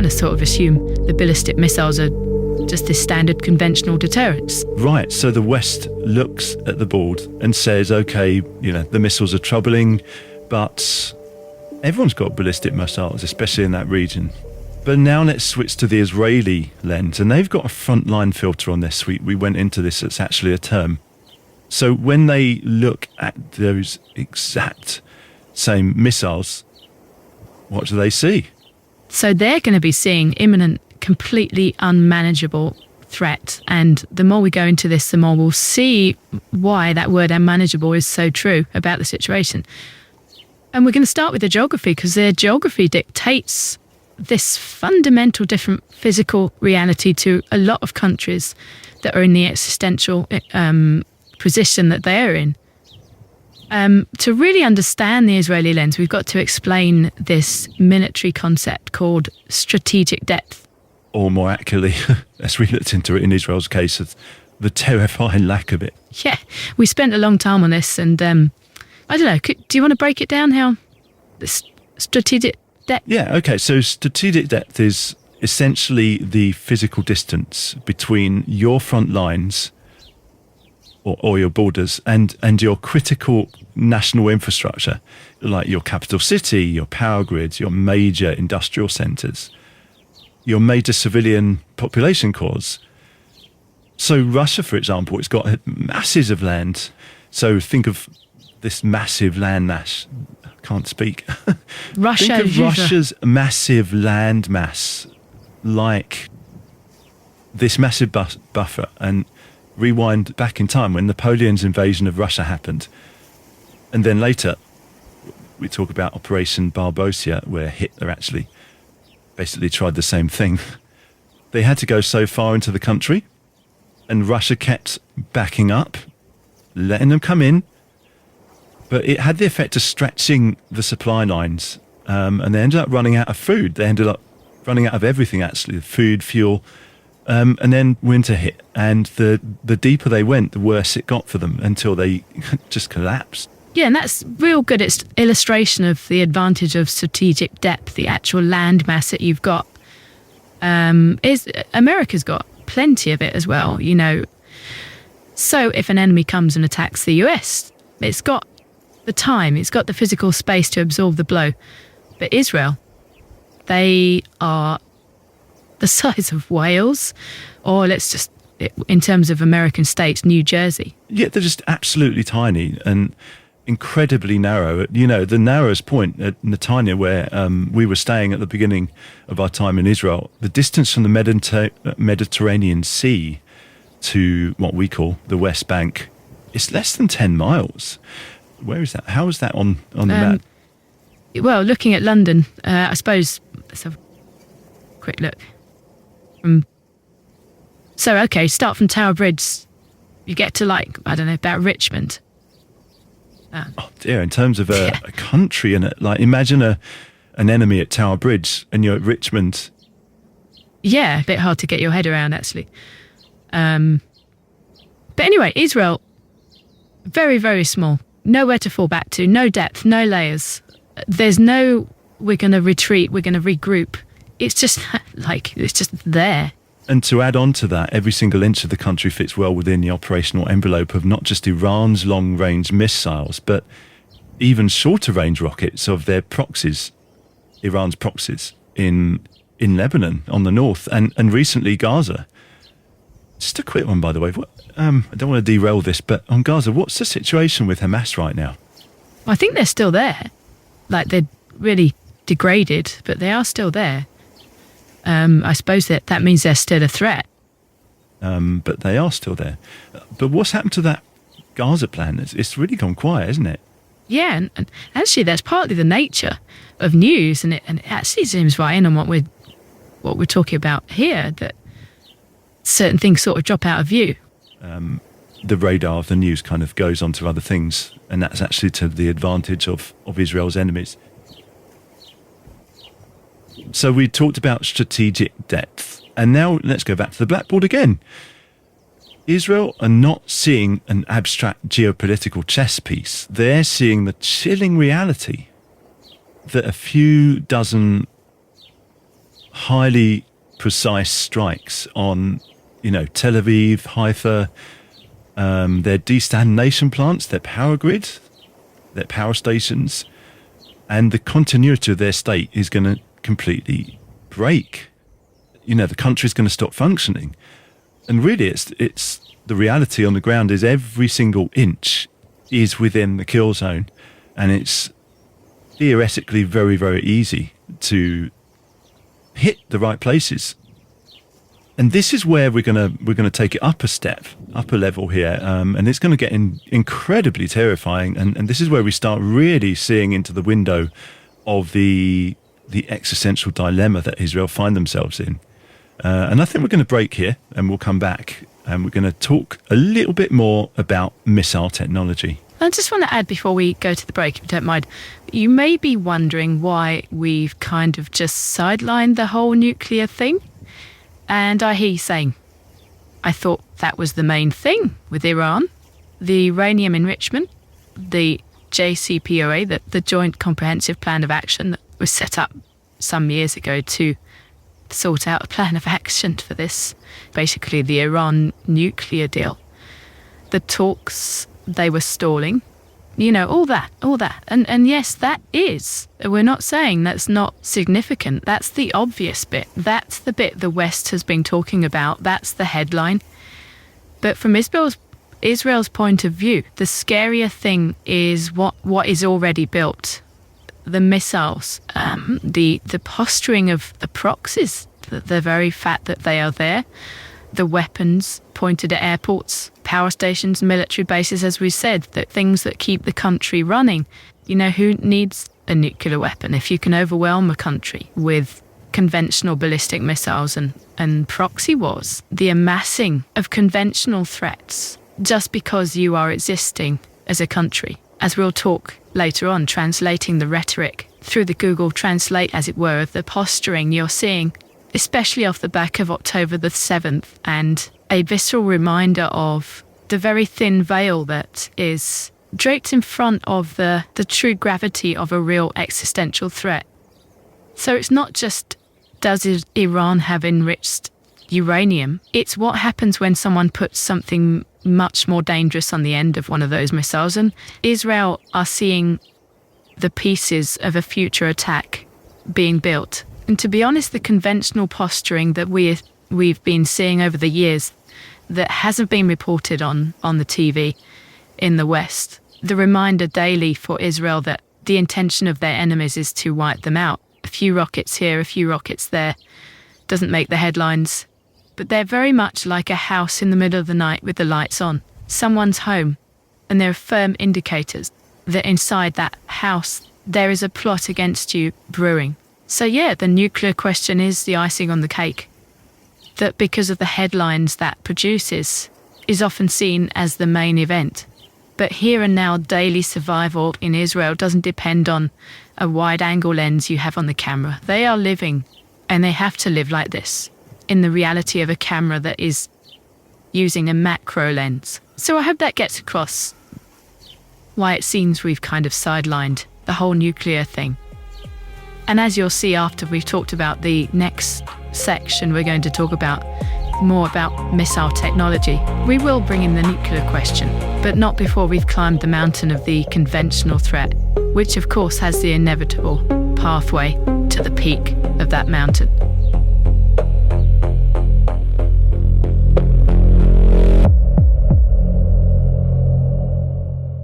kind of sort of assume the ballistic missiles are just this standard conventional deterrence. Right, so the West looks at the board and says, okay, the missiles are troubling, but everyone's got ballistic missiles, especially in that region. But now let's switch to the Israeli lens, and they've got a frontline filter on this. We went into this, it's actually a term. So when they look at those exact same missiles, what do they see? So they're going to be seeing imminent, completely unmanageable threat. And the more we go into this, the more we'll see why that word unmanageable is so true about the situation. And we're going to start with the geography, because their geography dictates this fundamental different physical reality to a lot of countries that are in the existential position that they're in. To really understand the Israeli lens, we've got to explain this military concept called strategic depth. Or more accurately, as we looked into it in Israel's case, of the terrifying lack of it. Yeah, we spent a long time on this, and I don't know, do you want to break it down, how the strategic depth? Yeah, okay, so strategic depth is essentially the physical distance between your front lines or your borders and your critical national infrastructure, like your capital city, your power grids, your major industrial centres, your major civilian population cores. So Russia, for example, it's got masses of land. So think of this massive landmass. I can't speak. Think of Russia's massive land mass like this massive buffer, and rewind back in time when Napoleon's invasion of Russia happened. And then later, we talk about Operation Barbarossa, where Hitler actually basically tried the same thing. They had to go so far into the country, and Russia kept backing up, letting them come in, but it had the effect of stretching the supply lines, and they ended up running out of food. They ended up running out of everything, actually, food, fuel, and then winter hit, and the deeper they went, the worse it got for them, until they just collapsed. Yeah, and that's real good. It's illustration of the advantage of strategic depth, the actual land mass that you've got. America's got plenty of it as well, So if an enemy comes and attacks the US, it's got the time, it's got the physical space to absorb the blow. But Israel, they are the size of Wales, or in terms of American states, New Jersey. Yeah, they're just absolutely tiny and incredibly narrow. The narrowest point at Netanya, where we were staying at the beginning of our time in Israel, the distance from the Mediterranean Sea to what we call the West Bank is less than 10 miles. Where is that? How is that on the map? Well, looking at London, I suppose, let's have a quick look. Start from Tower Bridge, you get to about Richmond. Oh dear, in terms of a country, and imagine an enemy at Tower Bridge and you're at Richmond. Yeah, a bit hard to get your head around, actually. But anyway, Israel, very, very small. Nowhere to fall back to, no depth, no layers. There's no, we're going to retreat, we're going to regroup. It's just it's just there. And to add on to that, every single inch of the country fits well within the operational envelope of not just Iran's long-range missiles, but even shorter-range rockets of their proxies, Iran's proxies in Lebanon on the north, and recently Gaza. Just a quick one, by the way. I don't want to derail this, but on Gaza, what's the situation with Hamas right now? I think they're still there. They're really degraded, but they are still there. I suppose that means they're still a threat. But they are still there. But what's happened to that Gaza plan? It's really gone quiet, isn't it? Yeah, and actually that's partly the nature of news, and it actually seems right in on what we're talking about here, that certain things sort of drop out of view. The radar of the news kind of goes on to other things, and that's actually to the advantage of Israel's enemies. So we talked about strategic depth, and now let's go back to the blackboard again. Israel are not seeing an abstract geopolitical chess piece. They're seeing the chilling reality that a few dozen highly precise strikes on, Tel Aviv, Haifa, their desalination plants, their power grid, their power stations, and the continuity of their state is going to completely break. The country's going to stop functioning. And really, it's the reality on the ground is every single inch is within the kill zone, and it's theoretically very, very easy to hit the right places. And this is where we're gonna take it up a level here, and it's going to get incredibly terrifying. And this is where we start really seeing into the window of the existential dilemma that Israel find themselves in. And I think we're going to break here, and we'll come back, and we're going to talk a little bit more about missile technology. I just want to add before we go to the break, if you don't mind, you may be wondering why we've kind of just sidelined the whole nuclear thing. And I hear you saying, I thought that was the main thing with Iran. The uranium enrichment, the JCPOA, the Joint Comprehensive Plan of Action that was set up some years ago to sort out a plan of action for this, basically the Iran nuclear deal. The talks, they were stalling, all that. And yes, that is. We're not saying that's not significant. That's the obvious bit. That's the bit the West has been talking about. That's the headline. But from Israel's point of view, the scarier thing is what is already built. The missiles, the posturing of the proxies, the very fact that they are there, the weapons pointed at airports, power stations, military bases, as we said, the things that keep the country running. Who needs a nuclear weapon if you can overwhelm a country with conventional ballistic missiles and proxy wars? The amassing of conventional threats just because you are existing as a country. As we'll talk later on, translating the rhetoric through the Google Translate, as it were, of the posturing you're seeing, especially off the back of October the 7th, and a visceral reminder of the very thin veil that is draped in front of the true gravity of a real existential threat. So it's not just, does Iran have enriched uranium? It's what happens when someone puts something much more dangerous on the end of one of those missiles. And Israel are seeing the pieces of a future attack being built. And to be honest, the conventional posturing that we've been seeing over the years that hasn't been reported on the TV in the West, the reminder daily for Israel that the intention of their enemies is to wipe them out. A few rockets here, a few rockets there, doesn't make the headlines. But they're very much like a house in the middle of the night with the lights on. Someone's home, and there are firm indicators that inside that house there is a plot against you brewing. So yeah, the nuclear question is the icing on the cake. That because of the headlines that produces is often seen as the main event. But here and now daily survival in Israel doesn't depend on a wide-angle lens you have on the camera. They are living, and they have to live like this, in the reality of a camera that is using a macro lens. So I hope that gets across why it seems we've kind of sidelined the whole nuclear thing. And as you'll see after we've talked about the next section, we're going to talk more about missile technology. We will bring in the nuclear question, but not before we've climbed the mountain of the conventional threat, which of course has the inevitable pathway to the peak of that mountain.